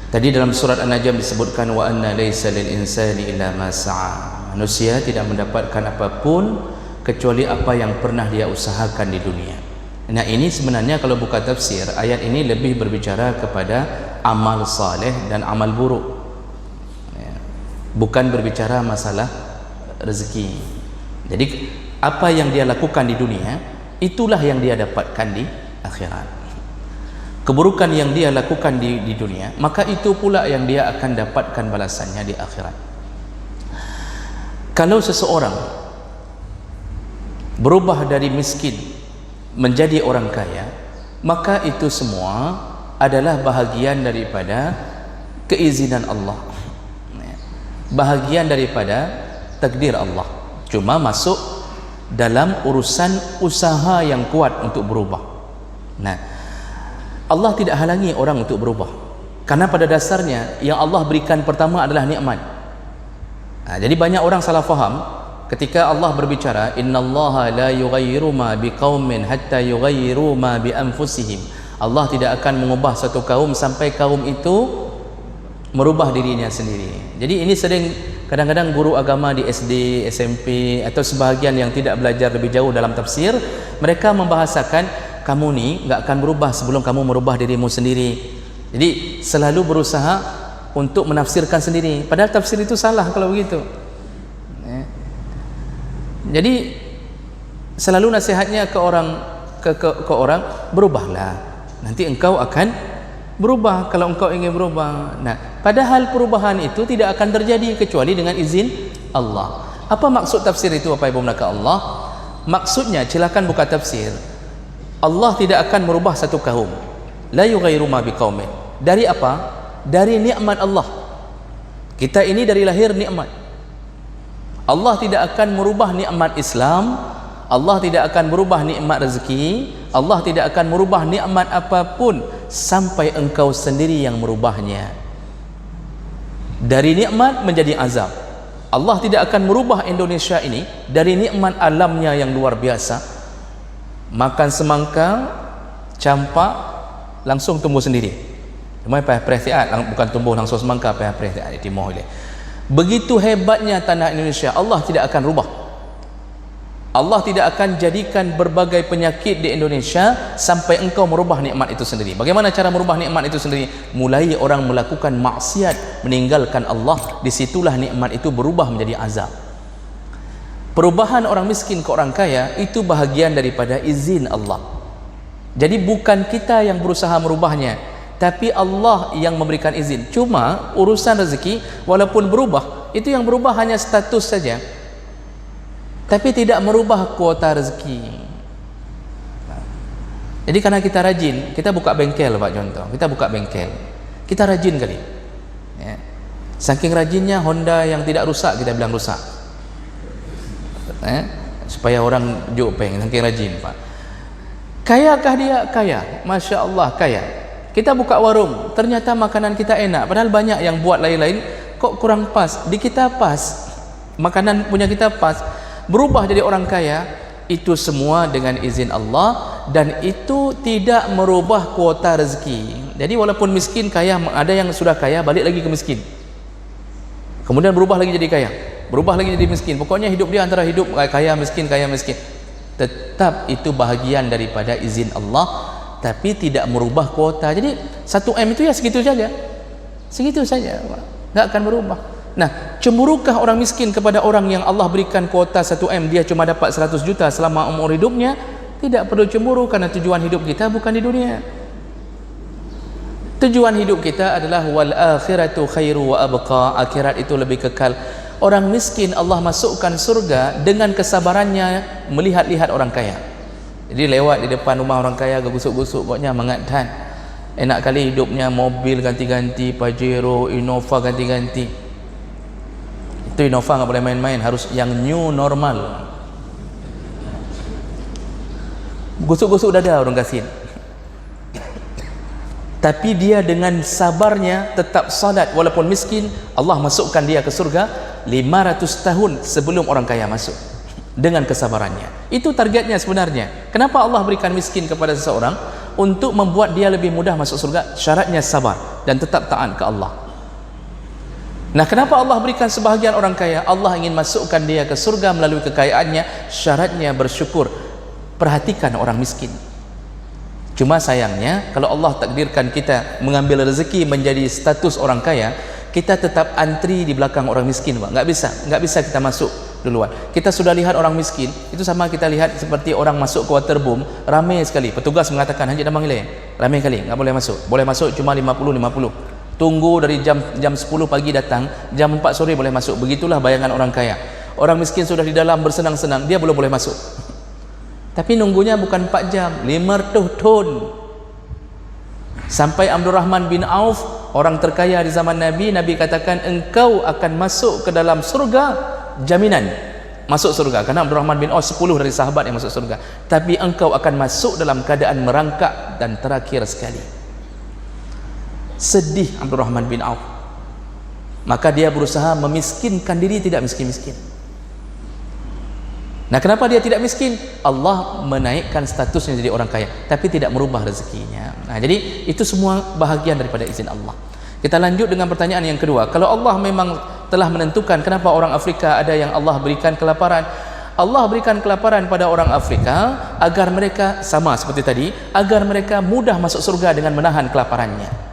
Tadi dalam surat An-Najm disebutkan wa anna laisa lil insani illa ma sa'a. Manusia tidak mendapatkan apapun kecuali apa yang pernah dia usahakan di dunia. Nah, ini sebenarnya kalau buka tafsir, ayat ini lebih berbicara kepada amal saleh dan amal buruk. Bukan berbicara masalah rezeki. Jadi apa yang dia lakukan di dunia, itulah yang dia dapatkan di akhirat. Keburukan yang dia lakukan di dunia, maka itu pula yang dia akan dapatkan balasannya di akhirat. Kalau seseorang berubah dari miskin menjadi orang kaya, maka itu semua adalah bahagian daripada keizinan Allah, bahagian daripada takdir Allah. Cuma masuk dalam urusan usaha yang kuat untuk berubah. Nah, Allah tidak halangi orang untuk berubah, karena pada dasarnya yang Allah berikan pertama adalah nikmat. Jadi banyak orang salah faham ketika Allah berbicara innallaha la yughayyiru ma biqaumin hatta yughayyiru ma bi anfusihim. Allah tidak akan mengubah satu kaum sampai kaum itu merubah dirinya sendiri. Jadi ini sering kadang-kadang guru agama di SD, SMP atau sebahagian yang tidak belajar lebih jauh dalam tafsir, mereka membahasakan kamu ni nggak akan berubah sebelum kamu merubah dirimu sendiri. Jadi selalu berusaha untuk menafsirkan sendiri, padahal tafsir itu salah kalau begitu. Jadi selalu nasihatnya ke orang ke orang, berubahlah, nanti engkau akan berubah kalau engkau ingin berubah. Nah, padahal perubahan itu tidak akan terjadi kecuali dengan izin Allah. Apa maksud tafsir itu, Bapak Ibu maka Allah? Maksudnya, silakan buka tafsir. Allah tidak akan merubah satu kaum. La yughayyiru ma biqaumin. Dari apa? Dari nikmat Allah. Kita ini dari lahir nikmat. Allah tidak akan merubah nikmat Islam, Allah tidak akan merubah nikmat rezeki, Allah tidak akan merubah nikmat apapun sampai engkau sendiri yang merubahnya. Dari nikmat menjadi azab. Allah tidak akan merubah Indonesia ini dari nikmat alamnya yang luar biasa. Makan semangka, campak, langsung tumbuh sendiri. Cuma perhatian, bukan tumbuh langsung semangka, perhatian di timur ini. Begitu hebatnya tanah Indonesia, Allah tidak akan rubah. Allah tidak akan jadikan berbagai penyakit di Indonesia sampai engkau merubah nikmat itu sendiri. Bagaimana cara merubah nikmat itu sendiri? Mulai orang melakukan maksiat, meninggalkan Allah, disitulah nikmat itu berubah menjadi azab. Perubahan orang miskin ke orang kaya itu bahagian daripada izin Allah. Jadi bukan kita yang berusaha merubahnya, tapi Allah yang memberikan izin. Cuma urusan rezeki walaupun berubah, itu yang berubah hanya status saja, tapi tidak merubah kuota rezeki. Jadi karena kita rajin, kita buka bengkel, Pak, contoh kita buka bengkel, kita rajin kali ya. Saking rajinnya Honda yang tidak rusak kita bilang rusak, supaya orang jupeng, saking rajin, Pak. Kayakah dia? Kaya, Masya Allah kaya. Kita buka warung, ternyata makanan kita enak, padahal banyak yang buat lain-lain, kok kurang pas. Di kita pas, makanan punya kita pas, berubah jadi orang kaya. Itu semua dengan izin Allah, dan itu tidak merubah kuota rezeki. Jadi walaupun miskin, kaya, ada yang sudah kaya balik lagi ke miskin, kemudian berubah lagi jadi kaya, berubah lagi jadi miskin. Pokoknya hidup dia antara hidup kaya miskin, kaya miskin. Tetap itu bahagian daripada izin Allah, tapi tidak merubah kuota. Jadi 1M itu ya segitu saja, segitu saja, nggak akan berubah. Nah, cemburukah orang miskin kepada orang yang Allah berikan kuota 1M, dia cuma dapat 100 juta selama umur hidupnya? Tidak perlu cemburu, karena tujuan hidup kita bukan di dunia. Tujuan hidup kita adalah wal akhiratu khairu wa abqa, akhirat itu lebih kekal. Orang miskin Allah masukkan surga dengan kesabarannya melihat-lihat orang kaya. Jadi lewat di depan rumah orang kaya, gusuk-gusuk, pokoknya mengatakan enak kali hidupnya, mobil ganti-ganti, Pajero, Innova ganti-ganti. Itu Innova nggak boleh main-main, harus yang new normal. Gusuk-gusuk dada orang kasih. Tapi dia dengan sabarnya tetap salat walaupun miskin, Allah masukkan dia ke surga 500 tahun sebelum orang kaya masuk, dengan kesabarannya. Itu targetnya sebenarnya. Kenapa Allah berikan miskin kepada seseorang? untuk membuat dia lebih mudah masuk surga, syaratnya sabar dan tetap taat ke Allah. Nah, kenapa Allah berikan sebahagian orang kaya? Allah ingin masukkan dia ke surga melalui kekayaannya, syaratnya bersyukur. Perhatikan orang miskin. Cuma sayangnya, kalau Allah takdirkan kita mengambil rezeki menjadi status orang kaya, kita tetap antri di belakang orang miskin, Pak. Nggak bisa kita masuk duluan. Kita sudah lihat orang miskin, itu sama kita lihat seperti orang masuk ke waterboom, ramai sekali. Petugas mengatakan, "Haji dah panggil, ramai kali, nggak boleh masuk. Boleh masuk cuma 50. Tunggu dari jam 10 pagi datang, jam 4 sore boleh masuk." Begitulah bayangan orang kaya. Orang miskin sudah di dalam bersenang-senang, dia belum boleh masuk. Tapi nunggunya bukan 4 jam, 500 tahun. Sampai Abdurrahman bin Auf, orang terkaya di zaman Nabi, Nabi katakan, engkau akan masuk ke dalam surga, jaminan masuk surga. Karena Abdurrahman bin Auf 10 dari sahabat yang masuk surga. Tapi engkau akan masuk dalam keadaan merangkak dan terakhir sekali. Sedih Abdurrahman bin Auf. Maka dia berusaha memiskinkan diri, tidak miskin-miskin. Nah, kenapa dia tidak miskin? Allah menaikkan statusnya jadi orang kaya, tapi tidak merubah rezekinya. Nah, jadi itu semua bahagian daripada izin Allah. Kita lanjut dengan pertanyaan yang kedua. Kalau Allah memang telah menentukan kenapa orang Afrika ada yang Allah berikan kelaparan, Allah berikan kelaparan pada orang Afrika agar mereka sama seperti tadi, agar mereka mudah masuk surga dengan menahan kelaparannya.